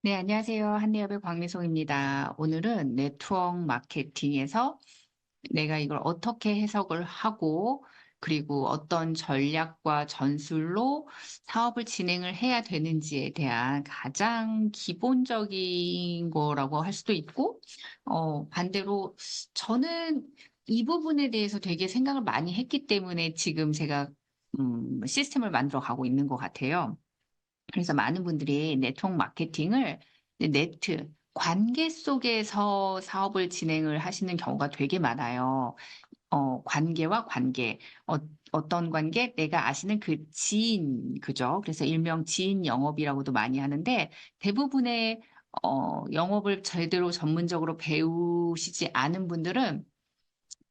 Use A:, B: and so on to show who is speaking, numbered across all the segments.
A: 네, 안녕하세요. 한리협의 광미송입니다. 오늘은 네트워크 마케팅에서 내가 이걸 어떻게 해석을 하고, 그리고 어떤 전략과 전술로 사업을 진행을 해야 되는지에 대한 가장 기본적인 거라고 할 수도 있고, 반대로 저는 이 부분에 대해서 되게 생각을 많이 했기 때문에 지금 제가 시스템을 만들어 가고 있는 것 같아요. 그래서 많은 분들이 네트워크 마케팅을 네트, 관계 속에서 사업을 진행을 하시는 경우가 되게 많아요. 관계와 관계. 어떤 관계? 내가 아시는 그 지인, 그죠? 그래서 일명 지인 영업이라고도 많이 하는데 대부분의 영업을 제대로 전문적으로 배우시지 않은 분들은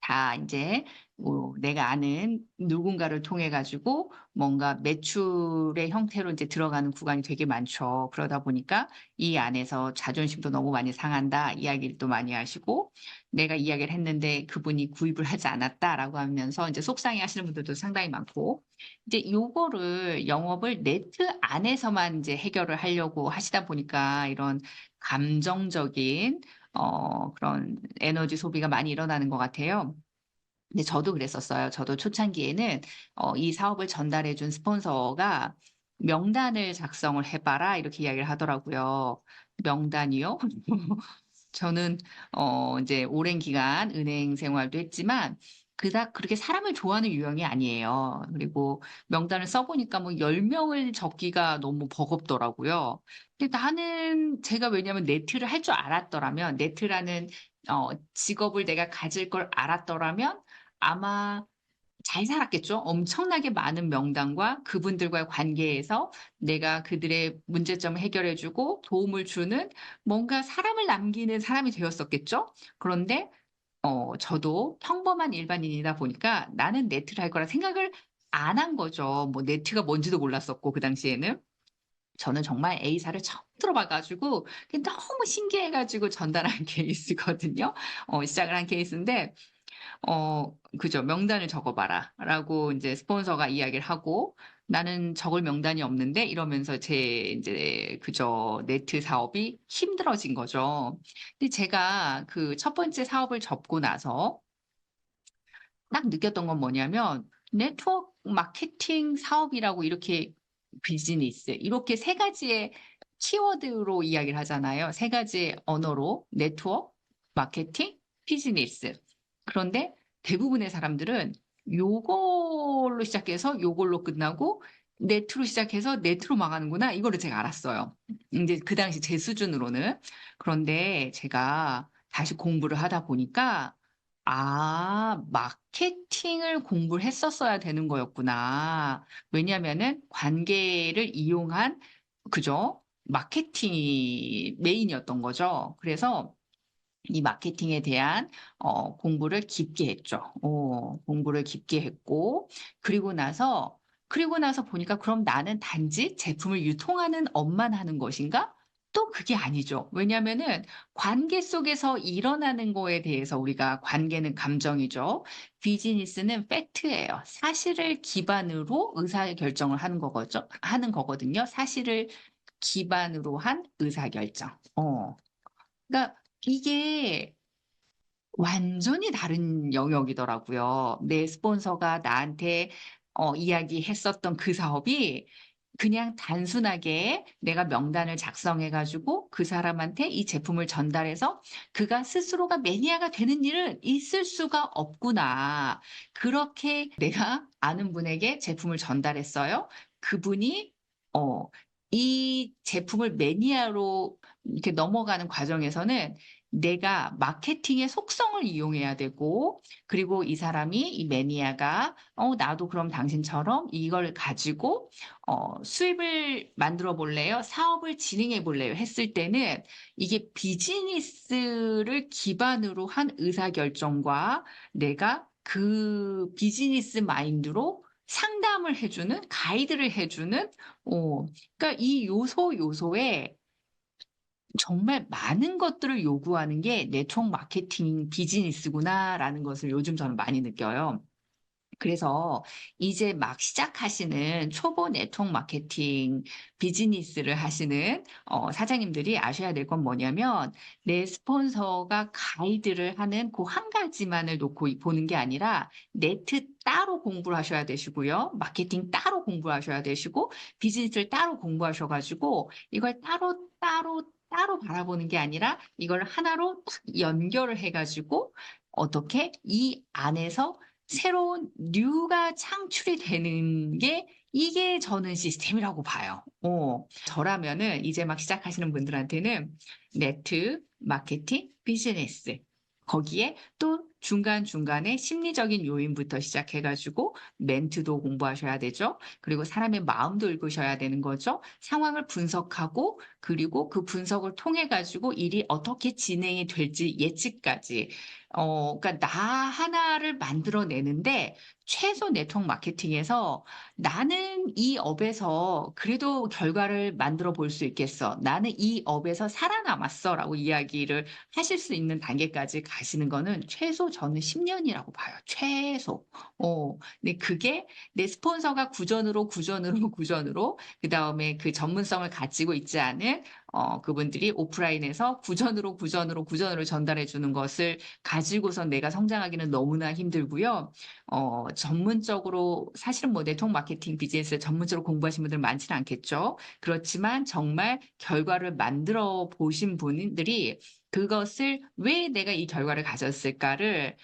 A: 다 이제 뭐 내가 아는 누군가를 통해 가지고 뭔가 매출의 형태로 이제 들어가는 구간이 되게 많죠. 그러다 보니까 이 안에서 자존심도 너무 많이 상한다 이야기를 또 많이 하시고, 내가 이야기를 했는데 그분이 구입을 하지 않았다라고 하면서 이제 속상해하시는 분들도 상당히 많고, 이제 요거를 영업을 네트 안에서만 이제 해결을 하려고 하시다 보니까 이런 감정적인 그런 에너지 소비가 많이 일어나는 것 같아요. 근데 저도 그랬었어요. 저도 초창기에는 이 사업을 전달해 준 스폰서가 "명단을 작성을 해 봐라." 이렇게 이야기를 하더라고요. 명단이요? 저는 인제 오랜 기간 은행 생활도 했지만 그닥 그렇게 사람을 좋아하는 유형이 아니에요. 그리고 명단을 써 보니까 뭐 10 명을 적기가 너무 버겁더라고요. 근데 나는 제가 왜냐하면 네트를 할 줄 알았더라면, 네트라는 직업을 내가 가질 걸 알았더라면 아마 잘 살았겠죠. 엄청나게 많은 명단과 그분들과의 관계에서 내가 그들의 문제점을 해결해 주고 도움을 주는 뭔가 사람을 남기는 사람이 되었었겠죠. 그런데 저도 평범한 일반인이다 보니까 나는 네트를 할 거라 생각을 안 한 거죠. 뭐 네트가 뭔지도 몰랐었고 그 당시에는. 저는 정말 A사를 처음 들어봐 가지고 그게 너무 신기해 가지고 전달한 케이스거든요. 시작을 한 케이스인데 그죠. "명단을 적어 봐라."라고 인제 스폰서가 이야기를 하고, "나는 적을 명단이 없는데." 이러면서 제 인제 그죠. 네트 사업이 힘들어진 거죠. 근데 제가 그 첫 번째 사업을 접고 나서 딱 느꼈던 건 뭐냐면, 네트워크 마케팅 사업이라고 이렇게 비즈니스 이렇게 세 가지의 키워드로 이야기를 하잖아요. 세 가지의 언어로 네트워크, 마케팅, 비즈니스. 그런데 대부분의 사람들은 요걸로 시작해서 요걸로 끝나고 네트로 시작해서 네트로 망하는구나, 이거를 제가 알았어요. 인제 그 당시 제 수준으로는. 그런데 제가 다시 공부를 하다 보니까 '아, 마케팅을 공부를 했었어야 되는 거였구나.' 왜냐하면은 관계를 이용한, 그죠? 마케팅이 메인이었던 거죠. 그래서 이 마케팅에 대한 공부를 깊게 했죠. 공부를 깊게 했고, 그리고 나서 보니까 '그럼 나는 단지 제품을 유통하는 업만 하는 것인가?' 또 그게 아니죠. 왜냐하면은 관계 속에서 일어나는 거에 대해서, 우리가 관계는 감정이죠. 비즈니스는 팩트예요. 사실을 기반으로 의사결정을 하는 거거든요. 사실을 기반으로 한 의사결정. 그러니까 이게 완전히 다른 영역이더라고요. 내 스폰서가 나한테 이야기했었던 그 사업이 그냥 단순하게 내가 명단을 작성해 가지고 그 사람한테 이 제품을 전달해서 그가 스스로가 매니아가 되는 일은 있을 수가 없구나. 그렇게 내가 아는 분에게 제품을 전달했어요. 그분이 어 이 제품을 매니아로 이렇게 넘어가는 과정에서는 내가 마케팅의 속성을 이용해야 되고, 그리고 이 사람이, 이 매니아가 나도 그럼 당신처럼 이걸 가지고 수입을 만들어 볼래요? 사업을 진행해 볼래요?" 했을 때는 이게 비즈니스를 기반으로 한 의사결정과 내가 그 비즈니스 마인드로 상담을 해 주는, 가이드를 해 주는, 그러니까 이 요소에 정말 많은 것들을 요구하는 게 '네트워크 마케팅 비즈니스구나.'라는 것을 요즘 저는 많이 느껴요. 그래서 이제 막 시작하시는 초보 네트워크 마케팅 비즈니스를 하시는 사장님들이 아셔야 될 건 뭐냐면 내 스폰서가 가이드를 하는 그 한 가지만을 놓고 보는 게 아니라 네트 따로 공부를 하셔야 되시고요. 마케팅 따로 공부하셔야 되시고 비즈니스를 따로 공부하셔 가지고 이걸 따로 바라보는 게 아니라 이걸 하나로 딱 연결을 해 가지고 어떻게 이 안에서 새로운 뉴가 창출이 되는 게 이게 저는 시스템이라고 봐요. 저라면은 이제 막 시작하시는 분들한테는 네트, 마케팅, 비즈니스 거기에 또 중간중간에 심리적인 요인부터 시작해 가지고 멘트도 공부하셔야 되죠. 그리고 사람의 마음도 읽으셔야 되는 거죠. 상황을 분석하고 그리고 그 분석을 통해 가지고 일이 어떻게 진행이 될지 예측까지 그러니까 나 하나를 만들어내는데 최소 네트워크 마케팅에서 '나는 이 업에서 그래도 결과를 만들어 볼 수 있겠어. 나는 이 업에서 살아남았어.'라고 이야기를 하실 수 있는 단계까지 가시는 거는 최소 저는 10 년이라고 봐요, 최소. 근데 그게 내 스폰서가 구전으로 그다음에 그 전문성을 가지고 있지 않은 그분들이 오프라인에서 구전으로 전달해 주는 것을 가지고선 내가 성장하기는 너무나 힘들고요. 전문적으로 사실은 뭐 네트워크 마케팅 비즈니스를 전문적으로 공부하신 분들 많지는 않겠죠. 그렇지만 정말 결과를 만들어 보신 분들이 그것을 '왜 내가 이 결과를 가졌을까.'를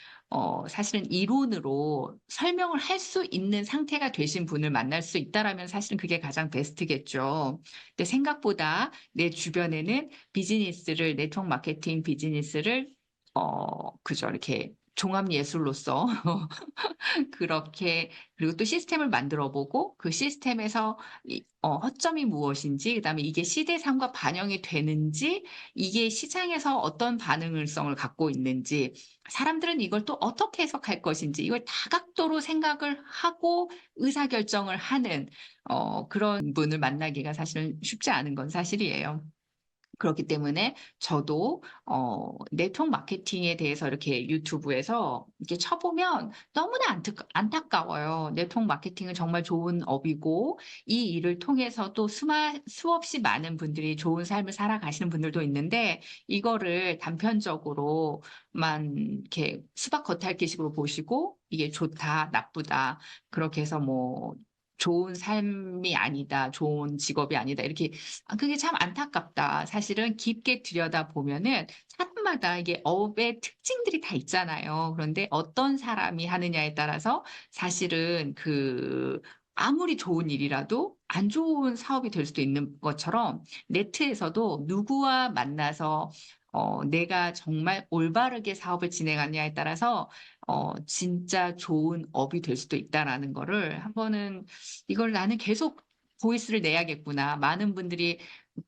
A: 사실은 이론으로 설명을 할 수 있는 상태가 되신 분을 만날 수 있다라면 사실은 그게 가장 베스트겠죠. 근데 생각보다 내 주변에는 비즈니스를 네트워크 마케팅 비즈니스를 그죠. 이렇게 종합 예술로서 그렇게 그리고 또 시스템을 만들어 보고 그 시스템에서 허점이 무엇인지 그다음에 이게 시대상과 반영이 되는지 이게 시장에서 어떤 반응성을 갖고 있는지 사람들은 이걸 또 어떻게 해석할 것인지 이걸 다각도로 생각을 하고 의사결정을 하는 그런 분을 만나기가 사실은 쉽지 않은 건 사실이에요. 그렇기 때문에 저도 네트워크 마케팅에 대해서 이렇게 유튜브에서 이렇게 쳐보면 너무나 안타까워요. 네트워크 마케팅은 정말 좋은 업이고 이 일을 통해서 또 수없이 많은 분들이 좋은 삶을 살아가시는 분들도 있는데 이거를 단편적으로만 이렇게 수박 겉핥기식으로 보시고 이게 좋다, 나쁘다 그렇게 해서 뭐 좋은 삶이 아니다, 좋은 직업이 아니다 이렇게 그게 참 안타깝다. 사실은 깊게 들여다보면은 사람마다 이게 업의 특징들이 다 있잖아요. 그런데 어떤 사람이 하느냐에 따라서 사실은 아무리 좋은 일이라도 안 좋은 사업이 될 수도 있는 것처럼 네트에서도 누구와 만나서 내가 정말 올바르게 사업을 진행하느냐에 따라서 진짜 좋은 업이 될 수도 있다라는 거를 한번은 '이걸 나는 계속 보이스를 내야겠구나.' 많은 분들이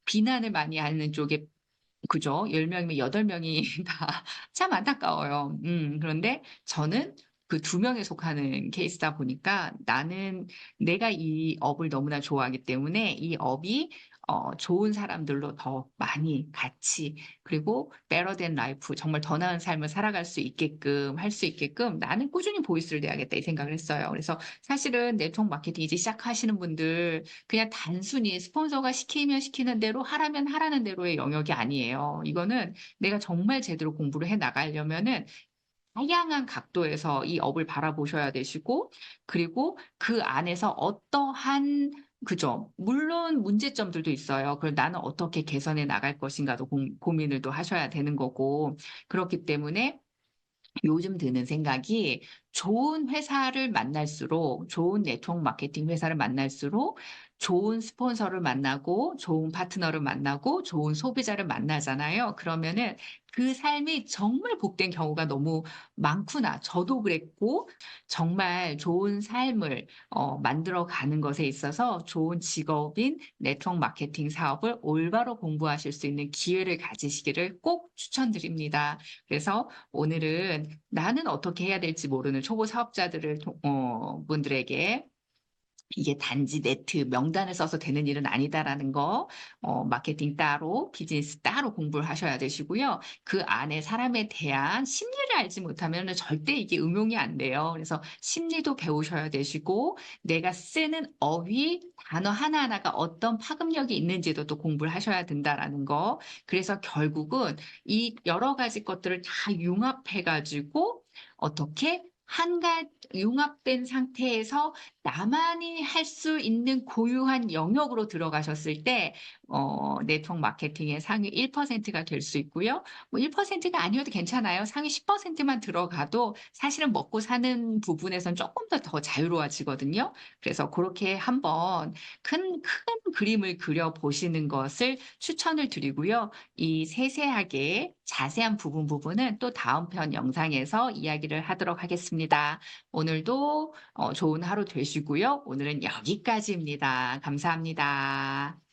A: 비난을 많이 하는 쪽에 그죠. 10 명이면 8 명이 다 참 안타까워요. 그런데 저는 그 2 명에 속하는 케이스다 보니까 나는 내가 이 업을 너무나 좋아하기 때문에 이 업이 좋은 사람들로 더 많이 같이 그리고 better than life 정말 더 나은 삶을 살아갈 수 있게끔 할 수 있게끔 '나는 꾸준히 보이스를 내야겠다.' 이 생각을 했어요. 그래서 사실은 네트워크 마케팅 이제 시작하시는 분들 그냥 단순히 스폰서가 시키면 시키는 대로 하라면 하라는 대로의 영역이 아니에요. 이거는 내가 정말 제대로 공부를 해 나가려면은 다양한 각도에서 이 업을 바라보셔야 되시고 그리고 그 안에서 어떠한 그죠. 물론 문제점들도 있어요. 그걸 '나는 어떻게 개선해 나갈 것인가.'도 고민을 또 하셔야 되는 거고 그렇기 때문에 요즘 드는 생각이 좋은 회사를 만날수록 좋은 네트워크 마케팅 회사를 만날수록 좋은 스폰서를 만나고 좋은 파트너를 만나고 좋은 소비자를 만나잖아요. 그러면은 그 삶이 정말 복된 경우가 너무 많구나. 저도 그랬고 정말 좋은 삶을 만들어 가는 것에 있어서 좋은 직업인 네트워크 마케팅 사업을 올바로 공부하실 수 있는 기회를 가지시기를 꼭 추천드립니다. 그래서 오늘은 나는 어떻게 해야 될지 모르는 초보 사업자들을 분들에게 이게 단지 네트 명단을 써서 되는 일은 아니다라는 거, 마케팅 따로, 비즈니스 따로 공부를 하셔야 되시고요. 그 안에 사람에 대한 심리를 알지 못하면 절대 이게 응용이 안 돼요. 그래서 심리도 배우셔야 되시고, 내가 쓰는 어휘, 단어 하나하나가 어떤 파급력이 있는지도 또 공부를 하셔야 된다라는 거. 그래서 결국은 이 여러 가지 것들을 다 융합해가지고, 어떻게 융합된 상태에서 나만이 할 수 있는 고유한 영역으로 들어가셨을 때, 네트워크 마케팅의 상위 1%가 될 수 있고요. 뭐 1%가 아니어도 괜찮아요. 상위 10%만 들어가도 사실은 먹고 사는 부분에선 조금 더 자유로워지거든요. 그래서 그렇게 한번 큰 그림을 그려보시는 것을 추천을 드리고요. 이 세세하게 자세한 부분은 또 다음 편 영상에서 이야기를 하도록 하겠습니다. 오늘도 좋은 하루 되시고요. 오늘은 여기까지입니다. 감사합니다.